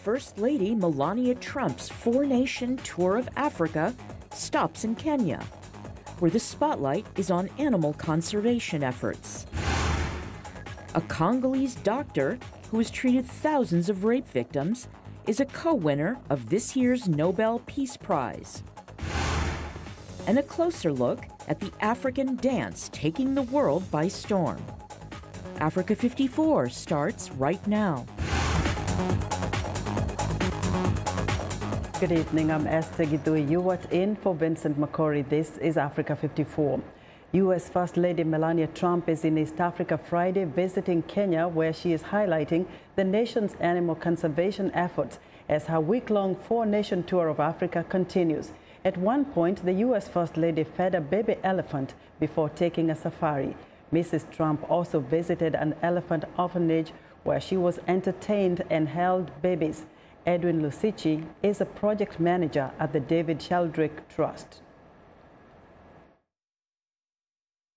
First Lady Melania Trump's four-nation tour of Africa stops in Kenya, where the spotlight is on animal conservation efforts. A Congolese doctor who has treated thousands of rape victims is a co-winner of this year's Nobel Peace Prize. And a closer look at the African dance taking the world by storm. Africa 54 starts right now. Good evening, I'm Esther Gidui. You are in for Vincent Makori. This is Africa 54. U.S. First Lady Melania Trump is in East Africa Friday visiting Kenya, where she is highlighting the nation's animal conservation efforts as her week-long four-nation tour of Africa continues. At one point, the U.S. First Lady fed a baby elephant before taking a safari. Mrs. Trump also visited an elephant orphanage where she was entertained and held babies. Edwin Lusici is a project manager at the David Sheldrick Trust.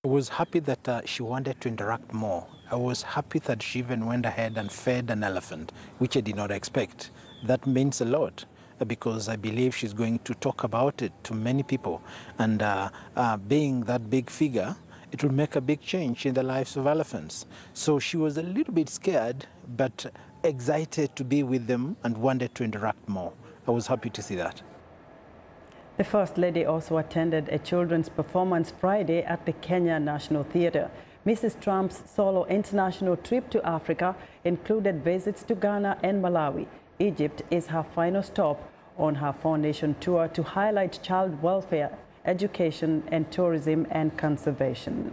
I was happy that she wanted to interact more. I was happy that she even went ahead and fed an elephant, which I did not expect. That means a lot because I believe she's going to talk about it to many people. And being that big figure, it will make a big change in the lives of elephants. So she was a little bit scared, but excited to be with them and wanted to interact more. I was happy to see that. The First Lady also attended a children's performance Friday at the Kenya National Theatre. Mrs. Trump's solo international trip to Africa included visits to Ghana and Malawi. Egypt is her final stop on her four-nation tour to highlight child welfare, education and tourism and conservation.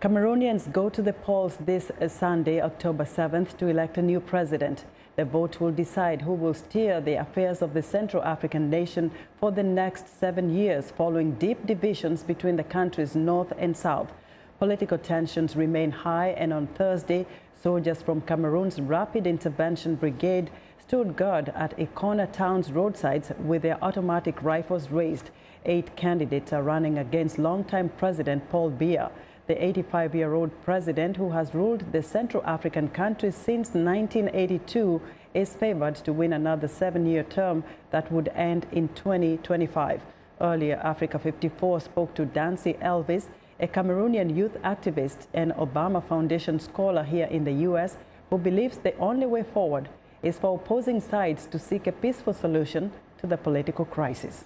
Cameroonians go to the polls this Sunday, October 7th, to elect a new president. The vote will decide who will steer the affairs of the Central African nation for the next 7 years, following deep divisions between the country's north and south. Political tensions remain high, and on Thursday, soldiers from Cameroon's Rapid Intervention Brigade stood guard at Ikona town's roadsides with their automatic rifles raised. 8 candidates are running against longtime President Paul Biya. The 85-year-old president, who has ruled the Central African country since 1982, is favored to win another 7-year term that would end in 2025. Earlier, Africa 54 spoke to Dancy Elvis, a Cameroonian youth activist and Obama Foundation scholar here in the U.S., who believes the only way forward is for opposing sides to seek a peaceful solution to the political crisis.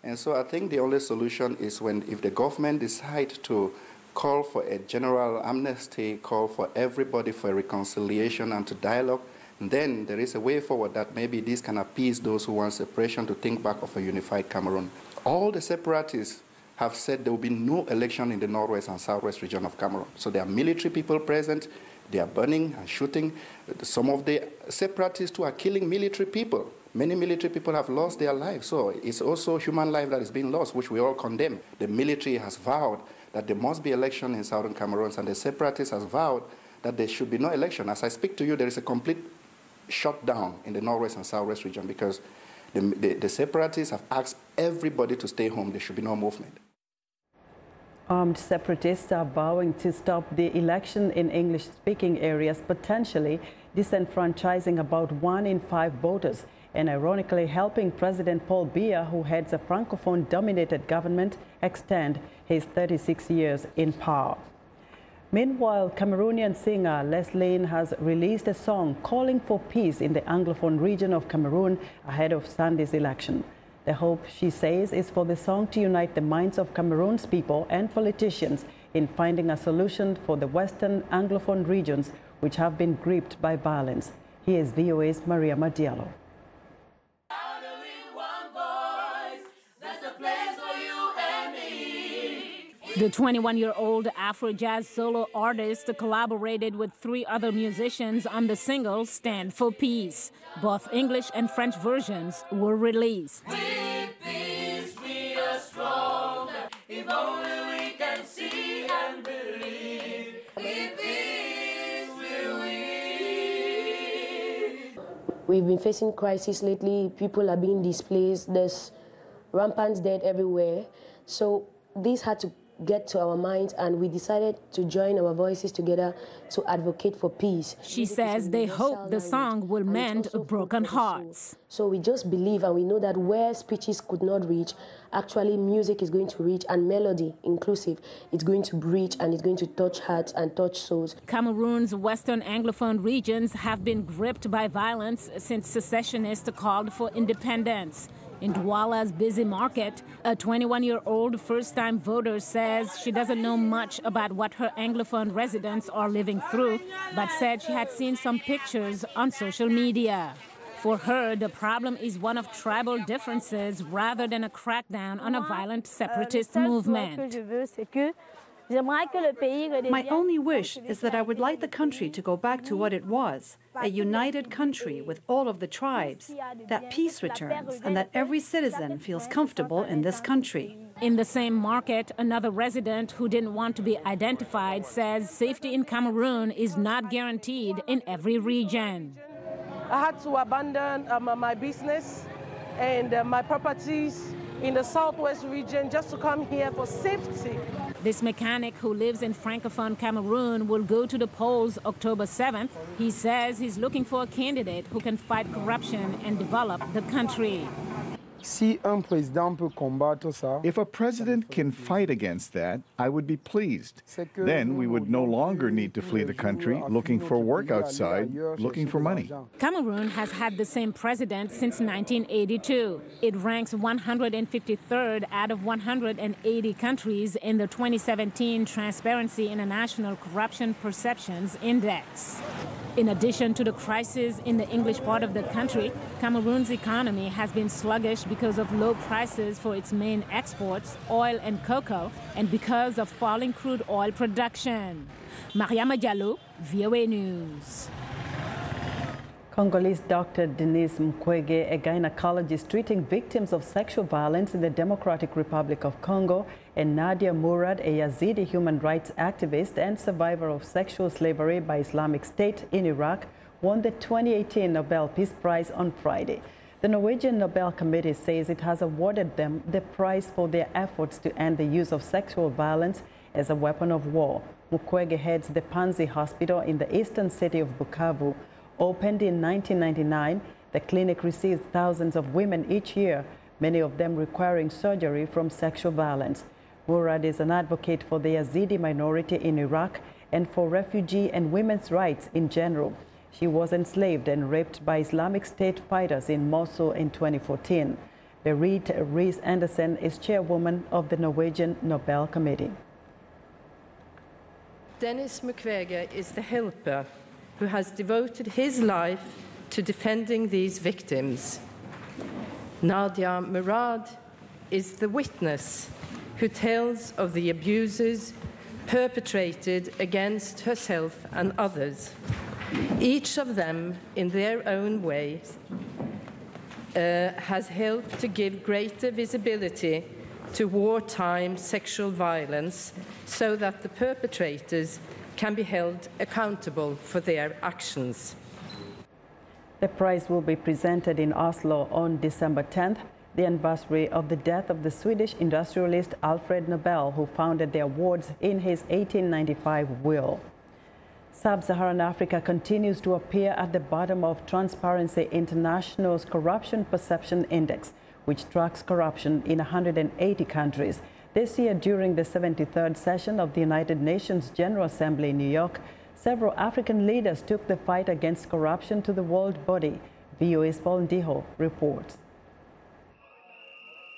And so I think the only solution is if the government decides to call for a general amnesty, call for everybody for reconciliation and to dialogue, then there is a way forward that maybe this can appease those who want separation to think back of a unified Cameroon. All the separatists have said there will be no election in the northwest and southwest region of Cameroon. So there are military people present, they are burning and shooting. Some of the separatists too are killing military people. Many military people have lost their lives, so it's also human life that is being lost, which we all condemn. The military has vowed that there must be election in southern Cameroon, and the separatists has vowed that there should be no election. As I speak to you, there is a complete shutdown in the northwest and southwest region because the separatists have asked everybody to stay home. There should be no movement. Armed separatists are vowing to stop the election in English-speaking areas, potentially disenfranchising about 1 in 5 voters, and ironically helping President Paul Biya, who heads a Francophone-dominated government, extend his 36 years in power. Meanwhile, Cameroonian singer Leslie has released a song calling for peace in the Anglophone region of Cameroon ahead of Sunday's election. The hope, she says, is for the song to unite the minds of Cameroon's people and politicians in finding a solution for the Western Anglophone regions which have been gripped by violence. Here's VOA's Maria Madiallo. The 21-year-old Afro-jazz solo artist collaborated with 3 other musicians on the single Stand for Peace. Both English and French versions were released. With peace we are strong, if only we can see and believe. With peace we win. We've been facing crisis lately. People are being displaced. There's rampant death everywhere. So this had to get to our minds, and we decided to join our voices together to advocate for peace. She says they hope the song will mend broken hearts. So we just believe and we know that where speeches could not reach, actually music is going to reach, and melody, inclusive, it's going to reach and it's going to touch hearts and touch souls. Cameroon's Western Anglophone regions have been gripped by violence since secessionists called for independence. In Douala's busy market, a 21-year-old first-time voter says she doesn't know much about what her Anglophone residents are living through, but said she had seen some pictures on social media. For her, the problem is one of tribal differences rather than a crackdown on a violent separatist movement. My only wish is that I would like the country to go back to what it was, a united country with all of the tribes, that peace returns, and that every citizen feels comfortable in this country. In the same market, another resident who didn't want to be identified says safety in Cameroon is not guaranteed in every region. I had to abandon my business and my properties in the southwest region just to come here for safety. This mechanic who lives in Francophone Cameroon will go to the polls October 7th. He says he's looking for a candidate who can fight corruption and develop the country. If a president can fight against that, I would be pleased. Then we would no longer need to flee the country looking for work outside, looking for money. Cameroon has had the same president since 1982. It ranks 153rd out of 180 countries in the 2017 Transparency International Corruption Perceptions Index. In addition to the crisis in the English part of the country, Cameroon's economy has been sluggish because of low prices for its main exports, oil and cocoa, and because of falling crude oil production. Mariama Diallo, VOA News. Congolese doctor Denis Mukwege, a gynecologist treating victims of sexual violence in the Democratic Republic of Congo, and Nadia Murad, a Yazidi human rights activist and survivor of sexual slavery by Islamic State in Iraq, won the 2018 Nobel Peace Prize on Friday. The Norwegian Nobel Committee says it has awarded them the prize for their efforts to end the use of sexual violence as a weapon of war. Mukwege heads the Panzi Hospital in the eastern city of Bukavu. Opened in 1999, the clinic receives thousands of women each year, many of them requiring surgery from sexual violence. Murad is an advocate for the Yazidi minority in Iraq and for refugee and women's rights in general. She was enslaved and raped by Islamic State fighters in Mosul in 2014. Berit Reiss-Andersen is chairwoman of the Norwegian Nobel Committee. Denis Mukwege is the helper who has devoted his life to defending these victims. Nadia Murad is the witness who tells of the abuses perpetrated against herself and others. Each of them, in their own ways, has helped to give greater visibility to wartime sexual violence so that the perpetrators can be held accountable for their actions. The prize will be presented in Oslo on December 10th, the anniversary of the death of the Swedish industrialist Alfred Nobel, who founded the awards in his 1895 will. Sub-Saharan Africa continues to appear at the bottom of Transparency International's Corruption Perception Index, which tracks corruption in 180 countries. This year, during the 73rd session of the United Nations General Assembly in New York, several African leaders took the fight against corruption to the world body. VOA's Paul Ndiho reports.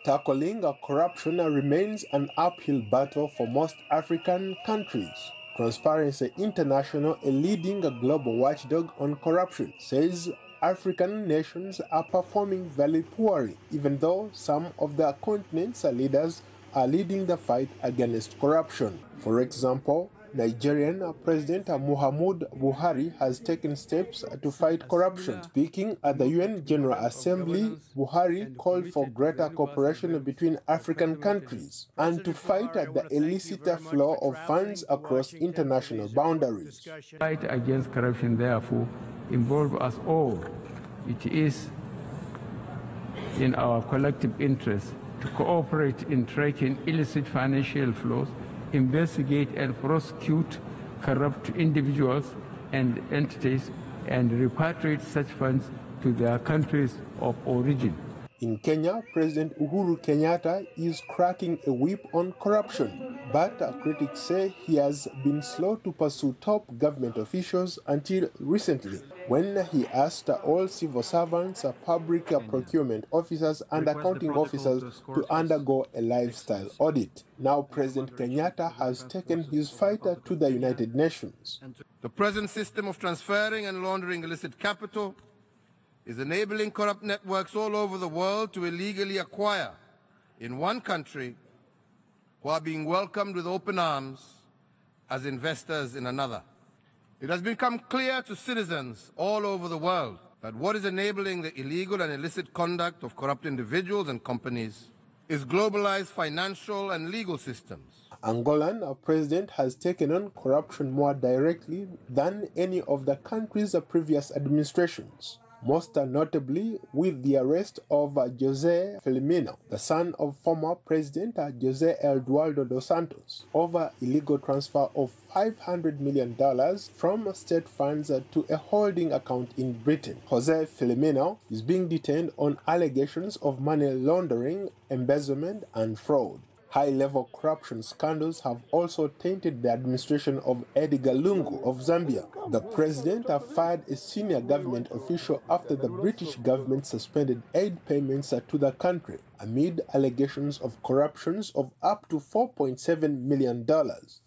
Tackling corruption remains an uphill battle for most African countries. Transparency International, a leading global watchdog on corruption, says African nations are performing very poorly, even though some of the continent's leaders are leading the fight against corruption. For example, Nigerian President Muhammadu Buhari has taken steps to fight corruption. Speaking at the UN General Assembly, Buhari called for greater cooperation between African countries and to fight the illicit flow of funds across international boundaries. Fight against corruption, therefore, involves us all. It is in our collective interest to cooperate in tracking illicit financial flows investigate and prosecute corrupt individuals and entities and repatriate such funds to their countries of origin. In Kenya, President Uhuru Kenyatta is cracking a whip on corruption, but critics say he has been slow to pursue top government officials until recently, when he asked all civil servants, public procurement officers and accounting officers to undergo a lifestyle audit. Now President Kenyatta has taken his fight to the United Nations. The present system of transferring and laundering illicit capital is enabling corrupt networks all over the world to illegally acquire in one country who are being welcomed with open arms as investors in another. It has become clear to citizens all over the world that what is enabling the illegal and illicit conduct of corrupt individuals and companies is globalized financial and legal systems. Angolan president has taken on corruption more directly than any of the country's previous administrations, most notably with the arrest of Jose Filomeno, the son of former President Jose Eduardo dos Santos, over illegal transfer of $500 million from state funds to a holding account in Britain. Jose Filomeno is being detained on allegations of money laundering, embezzlement, and fraud. High-level corruption scandals have also tainted the administration of Edgar Lungu of Zambia. The president fired a senior government official after the British government suspended aid payments to the country amid allegations of corruptions of up to $4.7 million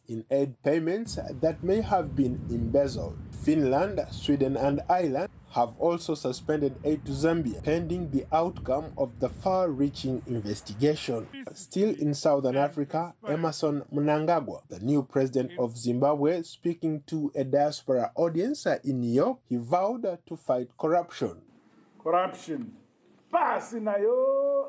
in aid payments that may have been embezzled. Finland, Sweden, and Ireland have also suspended aid to Zambia, pending the outcome of the far-reaching investigation. Still in Southern Africa, Emmerson Mnangagwa, the new president of Zimbabwe, speaking to a diaspora audience in New York, he vowed to fight corruption. Corruption. Pasinayo.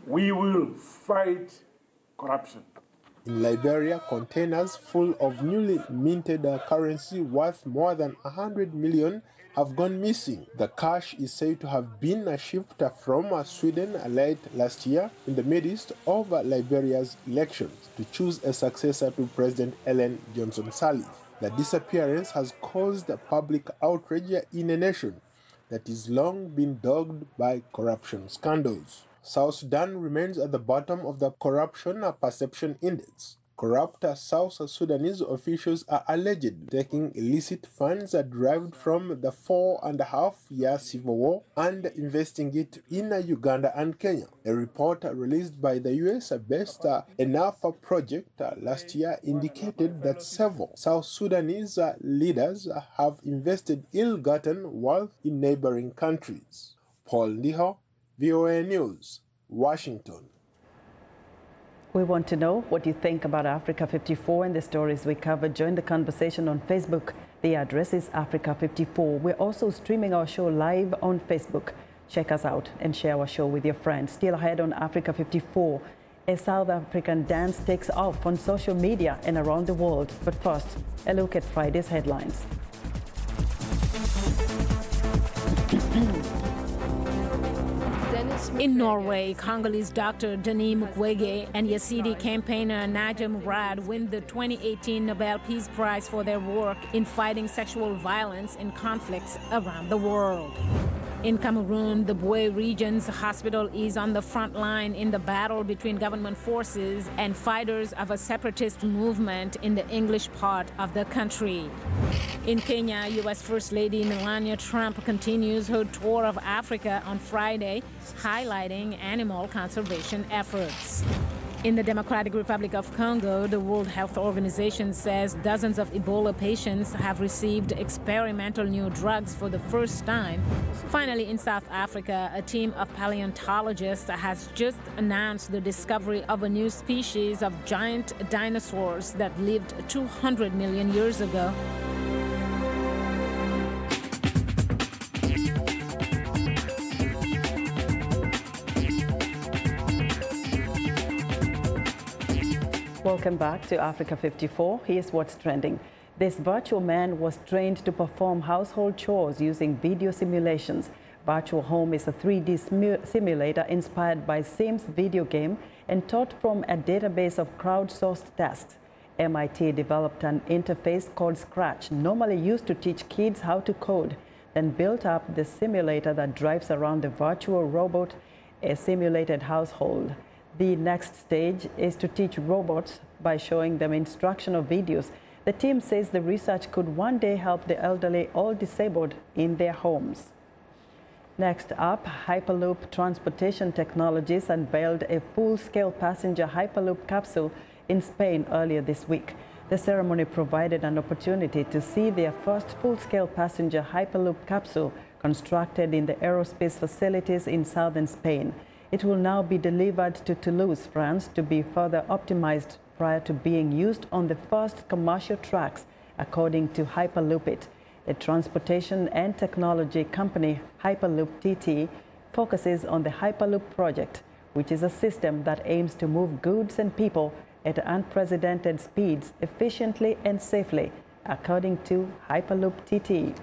We will fight corruption. In Liberia, containers full of newly minted currency worth more than 100 million have gone missing. The cash is said to have been shipped from Sweden late last year in the midst of Liberia's elections to choose a successor to President Ellen Johnson Sirleaf. The disappearance has caused public outrage in a nation that has long been dogged by corruption scandals. South Sudan remains at the bottom of the Corruption Perception Index. Corrupt South Sudanese officials are alleged taking illicit funds derived from the 4.5-year civil war and investing it in Uganda and Kenya. A report released by the US-based Enough Project last year indicated that several South Sudanese leaders have invested ill-gotten wealth in neighboring countries. Paul Ndiho, VOA News, Washington. We want to know what you think about Africa 54 and the stories we covered. Join the conversation on Facebook. The address is Africa 54. We're also streaming our show live on Facebook. Check us out and share our show with your friends. Still ahead on Africa 54, a South African dance takes off on social media and around the world. But first, a look at Friday's headlines. In Norway, Congolese doctor Denis Mukwege and Yazidi campaigner Nadia Murad win the 2018 Nobel Peace Prize for their work in fighting sexual violence in conflicts around the world. In Cameroon, the Boué region's hospital is on the front line in the battle between government forces and fighters of a separatist movement in the English part of the country. In Kenya, U.S. First Lady Melania Trump continues her tour of Africa on Friday, highlighting animal conservation efforts. In the Democratic Republic of Congo, the World Health Organization says dozens of Ebola patients have received experimental new drugs for the first time. Finally, in South Africa, a team of paleontologists has just announced the discovery of a new species of giant dinosaurs that lived 200 million years ago. Welcome back to Africa 54. Here's what's trending. This virtual man was trained to perform household chores using video simulations. Virtual Home is a 3D simulator inspired by Sims video game and taught from a database of crowdsourced tests. MIT developed an interface called Scratch, normally used to teach kids how to code, then built up the simulator that drives around the virtual robot, a simulated household. The next stage is to teach robots by showing them instructional videos. The team says the research could one day help the elderly or disabled in their homes. Next up, Hyperloop Transportation Technologies unveiled a full-scale passenger Hyperloop capsule in Spain earlier this week. The ceremony provided an opportunity to see their first full-scale passenger Hyperloop capsule constructed in the aerospace facilities in southern Spain. It will now be delivered to Toulouse, France, to be further optimized prior to being used on the first commercial tracks, according to Hyperloopit. The transportation and technology company Hyperloop TT focuses on the Hyperloop project, which is a system that aims to move goods and people at unprecedented speeds efficiently and safely, according to Hyperloop TT.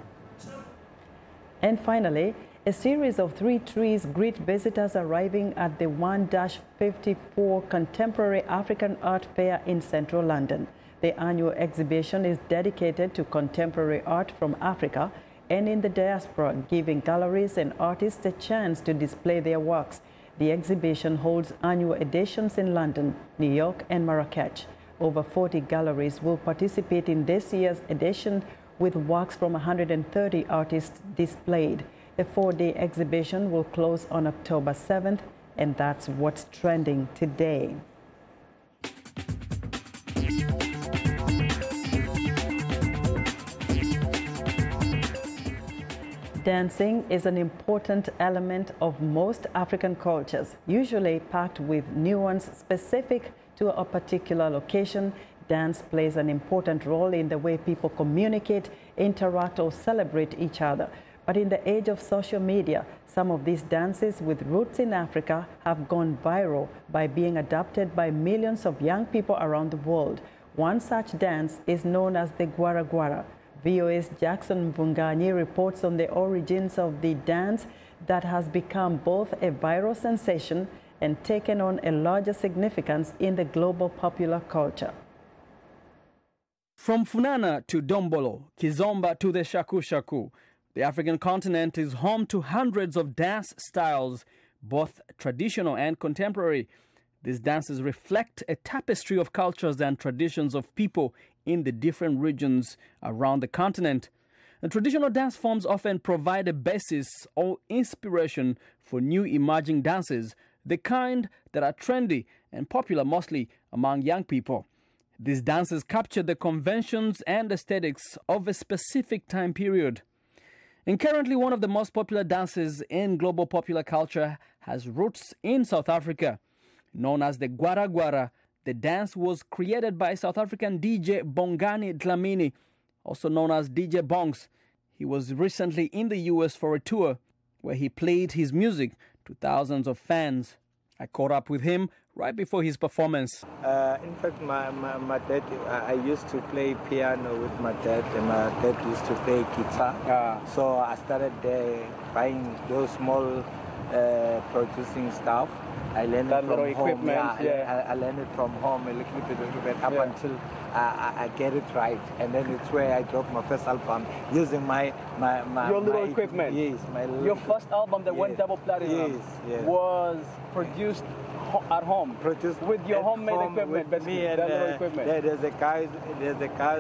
And finally, a series of 3 trees greet visitors arriving at the 1-54 Contemporary African Art Fair in central London. The annual exhibition is dedicated to contemporary art from Africa and in the diaspora, giving galleries and artists a chance to display their works. The exhibition holds annual editions in London, New York, and Marrakech. Over 40 galleries will participate in this year's edition, with works from 130 artists displayed. The 4-day exhibition will close on October 7th, and that's what's trending today. Dancing is an important element of most African cultures, usually packed with nuance specific to a particular location. Dance plays an important role in the way people communicate, interact, or celebrate each other. But in the age of social media, some of these dances with roots in Africa have gone viral by being adopted by millions of young people around the world. One such dance is known as the Gwara Gwara. VOA's Jackson Mvunganyi reports on the origins of the dance that has become both a viral sensation and taken on a larger significance in the global popular culture. From Funana to Dombolo, Kizomba to the Shaku Shaku, the African continent is home to hundreds of dance styles, both traditional and contemporary. These dances reflect a tapestry of cultures and traditions of people in the different regions around the continent. The traditional dance forms often provide a basis or inspiration for new emerging dances, the kind that are trendy and popular mostly among young people. These dances capture the conventions and aesthetics of a specific time period. And currently, one of the most popular dances in global popular culture has roots in South Africa. Known as the Gwara Gwara, the dance was created by South African DJ Bongani Dlamini, also known as DJ Bongs. He was recently in the US for a tour where he played his music to thousands of fans. I caught up with him right before his performance. In fact, my dad, I used to play piano with my dad, and my dad used to play guitar. So I started buying those small producing stuff. I learned it from home. I learned it from home a little bit up until I get it right, and then it's where I dropped my first album using your little equipment. Yes, your first album that went double platinum was produced at home, with your homemade equipment. With me and there's a guy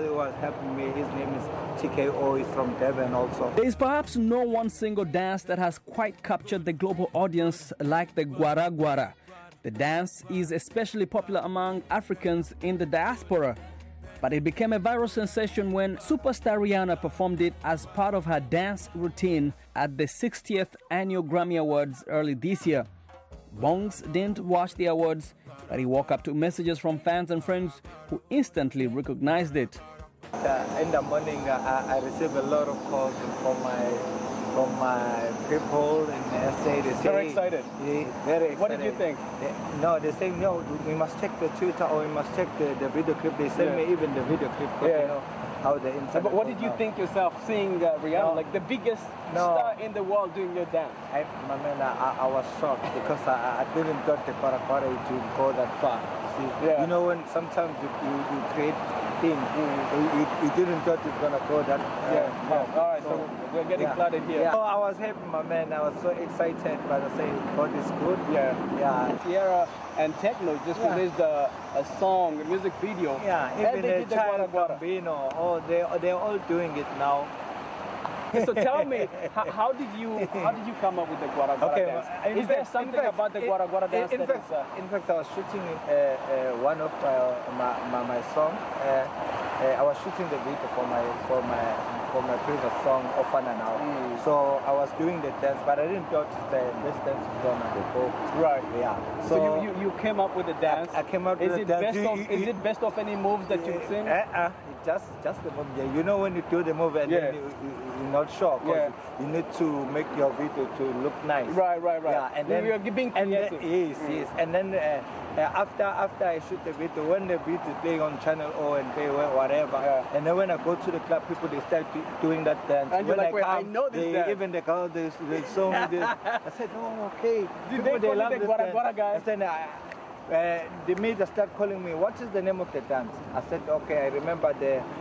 who was helping me. His name is TKO. He's from Devon also. There is perhaps no one single dance that has quite captured the global audience like the Gwara Gwara. The dance is especially popular among Africans in the diaspora, but it became a viral sensation when superstar Rihanna performed it as part of her dance routine at the 60th Annual Grammy Awards early this year. Bongs didn't watch the awards, but he woke up to messages from fans and friends who instantly recognized it. In the morning, I received a lot of calls from my people in SA. They say, very excited. Very excited. What did you think? They say, no, we must check the Twitter or we must check the video clip. They send me even the video clip. You know, how the internet. But what did you think yourself seeing Rihanna, like the biggest star in the world, doing your dance? I was shocked because I didn't thought the Kwara Kwara to go that far. See, you know, when sometimes you create things, you didn't thought it's gonna go that. All right, so we're getting flooded here. Yeah. So I was happy, my man. I was so excited, but I say God is good. Yeah. Sierra and Techno just released a song, a music video. Yeah, even the Child Gambino, they're all doing it now. So tell me, how did you come up with the Gwara Gwara dance? Is there something about the Gwara Gwara dance in fact, I was shooting one of my song. I was shooting the video for my previous song, Ofana Now. So I was doing the dance, but I didn't thought this dance is gonna go. Right. Yeah. So you came up with the dance. I came up with the dance. Is it best of any moves that you've seen? Just the move. Yeah. You know when you do the move and then you're not sure because you need to make your video to look nice. Right. Yeah, and then you're giving yes. And then after I shoot the video, when the video is playing on channel O and pay whatever, and then when I go to the club, people they start doing that dance. And when you're like, I I know this dance. Even the girl they show me this. I said, oh okay. Did they call you the Gwara Gwara guys? I said, they made us start calling me, what is the name of the dance? I said, okay, I remember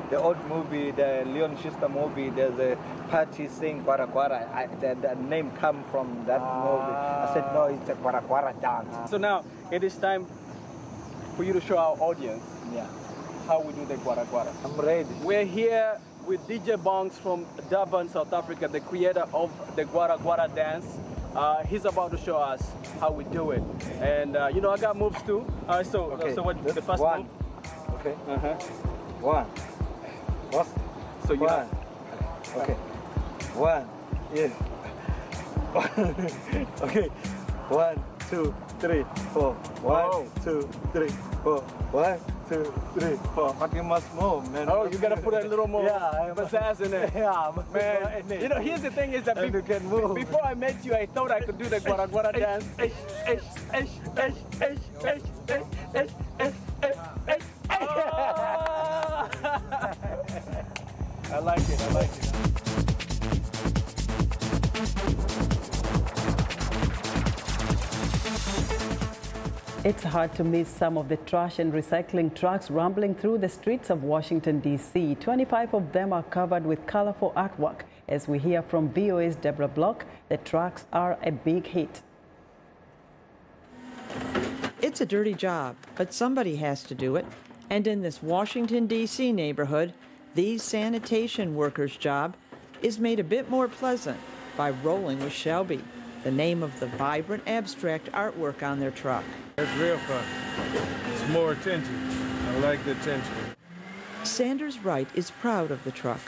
the old movie, the Leon Schuster movie, there's a party saying Gwara Gwara. The name come from that movie. I said, no, it's a Gwara Gwara dance. So now, it is time for you to show our audience how we do the Gwara Gwara. I'm ready. We're here with DJ Bongs from Durban, South Africa, the creator of the Gwara Gwara dance. He's about to show us how we do it. And I got moves too. So what the first one. move? Okay. One. What? So you one. Okay. One. Yes. Okay. 1, 2, 3, 4. 1, 2, 3, 4. 1, 2, 3, 4. But you must move, man. Oh, you gotta put a little more pizzazz in it. Yeah, man. Here's the thing is that you can move. Before I met you, I thought I could do the Gwara Gwara dance. I like it. It's hard to miss some of the trash and recycling trucks rumbling through the streets of Washington, D.C. 25 of them are covered with colorful artwork. As we hear from VOA's Deborah Block, the trucks are a big hit. It's a dirty job, but somebody has to do it. And in this Washington, D.C. neighborhood, these sanitation workers' job is made a bit more pleasant by rolling with Shelby, the name of the vibrant abstract artwork on their truck. It's real fun. It's more attention. I like the attention. Sanders Wright is proud of the truck,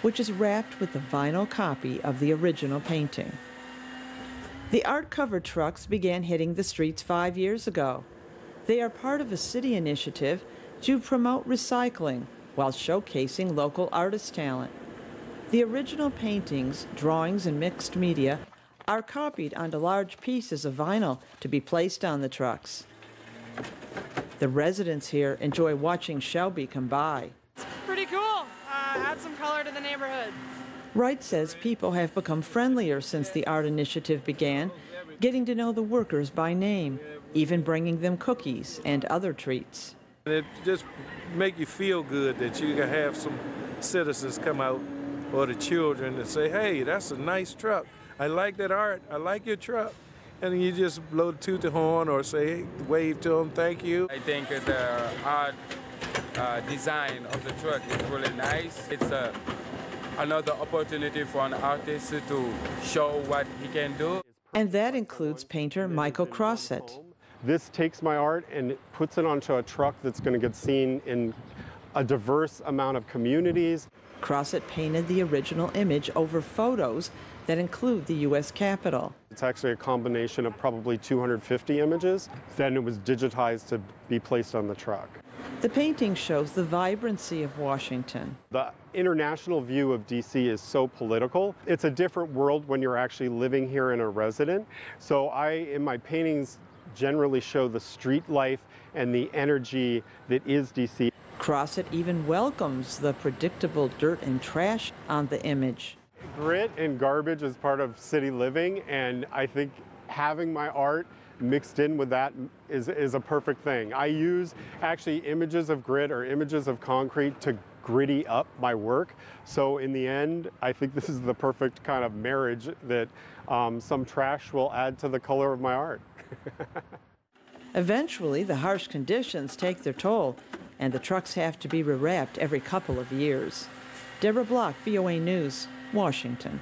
which is wrapped with the vinyl copy of the original painting. The art-covered trucks began hitting the streets 5 years ago. They are part of a city initiative to promote recycling while showcasing local artist talent. The original paintings, drawings, and mixed media are copied onto large pieces of vinyl to be placed on the trucks. The residents here enjoy watching Shelby come by. It's pretty cool. Add some color to the neighborhood. Wright says people have become friendlier since the art initiative began, getting to know the workers by name, even bringing them cookies and other treats. It just make you feel good that you can have some citizens come out, or the children, and say, hey, that's a nice truck. I like that art. I like your truck. And you just blow the toot the horn or say, wave to them, thank you. I think the art design of the truck is really nice. It's another opportunity for an artist to show what he can do. And that includes painter Michael Crossett. This takes my art and puts it onto a truck that's going to get seen in a diverse amount of communities. Crossett painted the original image over photos that include the U.S. Capitol. It's actually a combination of probably 250 images. Then it was digitized to be placed on the truck. The painting shows the vibrancy of Washington. The international view of D.C. is so political. It's a different world when you're actually living here and a resident. So in my paintings, generally show the street life and the energy that is D.C. Crossett even welcomes the predictable dirt and trash on the image. Grit and garbage is part of city living, and I think having my art mixed in with that is a perfect thing. I use actually images of grit or images of concrete to gritty up my work. So in the end, I think this is the perfect kind of marriage that some trash will add to the color of my art. Eventually, the harsh conditions take their toll, and the trucks have to be rewrapped every couple of years. Deborah Block, VOA News, Washington.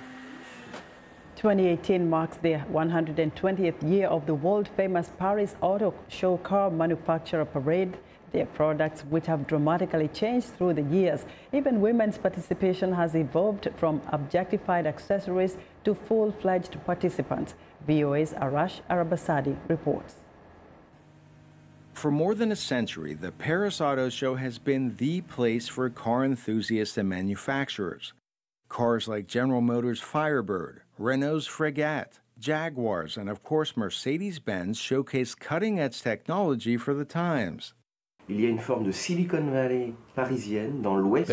2018 marks the 120th year of the world-famous Paris Auto Show car manufacturer parade. Their products, which have dramatically changed through the years. Even women's participation has evolved from objectified accessories to full-fledged participants. VOA's Arash Arabasadi reports. For more than a century, the Paris Auto Show has been the place for car enthusiasts and manufacturers. Cars like General Motors' Firebird, Renault's Frégate, Jaguars, and of course Mercedes-Benz showcase cutting-edge technology for the times. There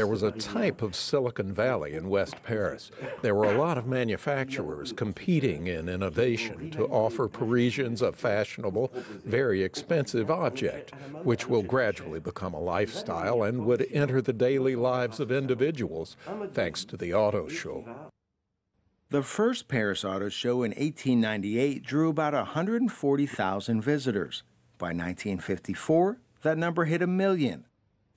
was a type of Silicon Valley in West Paris. There were a lot of manufacturers competing in innovation to offer Parisians a fashionable, very expensive object, which will gradually become a lifestyle and would enter the daily lives of individuals, thanks to the auto show. The first Paris Auto Show in 1898 drew about 140,000 visitors. By 1954, that number hit 1 million.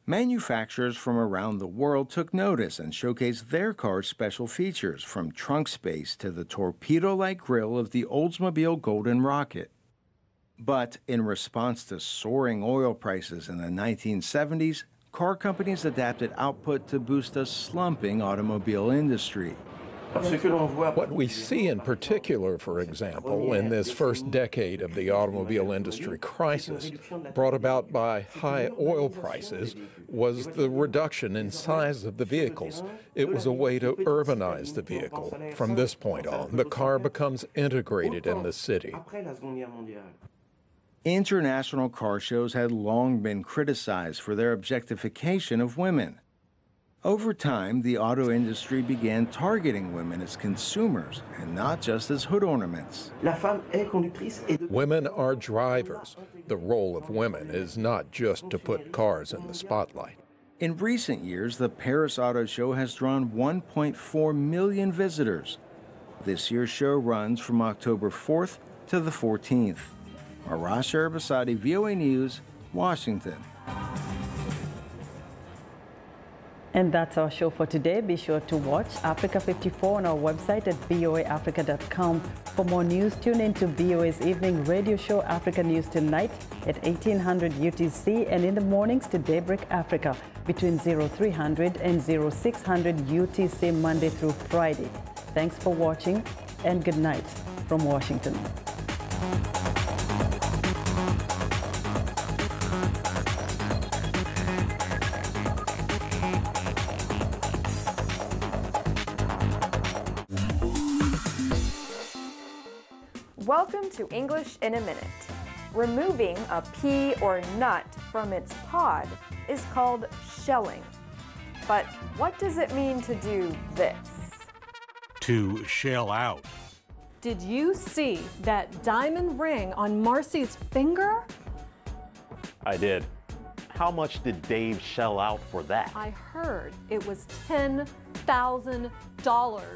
Manufacturers from around the world took notice and showcased their cars' special features, from trunk space to the torpedo-like grille of the Oldsmobile Golden Rocket. But in response to soaring oil prices in the 1970s, car companies adapted output to boost a slumping automobile industry. What we see in particular, for example, in this first decade of the automobile industry crisis, brought about by high oil prices, was the reduction in size of the vehicles. It was a way to urbanize the vehicle. From this point on, the car becomes integrated in the city. International car shows had long been criticized for their objectification of women. Over time, the auto industry began targeting women as consumers and not just as hood ornaments. Women are drivers. The role of women is not just to put cars in the spotlight. In recent years, the Paris Auto Show has drawn 1.4 million visitors. This year's show runs from October 4th to the 14th. Arash Arabasadi, VOA News, Washington. And that's our show for today. Be sure to watch Africa 54 on our website at voaafrica.com. For more news, tune in to VOA's evening radio show, Africa News Tonight, at 1800 UTC, and in the mornings to Daybreak Africa between 0300 and 0600 UTC, Monday through Friday. Thanks for watching, and good night from Washington. Welcome to English in a Minute. Removing a pea or nut from its pod is called shelling. But what does it mean to do this? To shell out. Did you see that diamond ring on Marcy's finger? I did. How much did Dave shell out for that? I heard it was $10,000.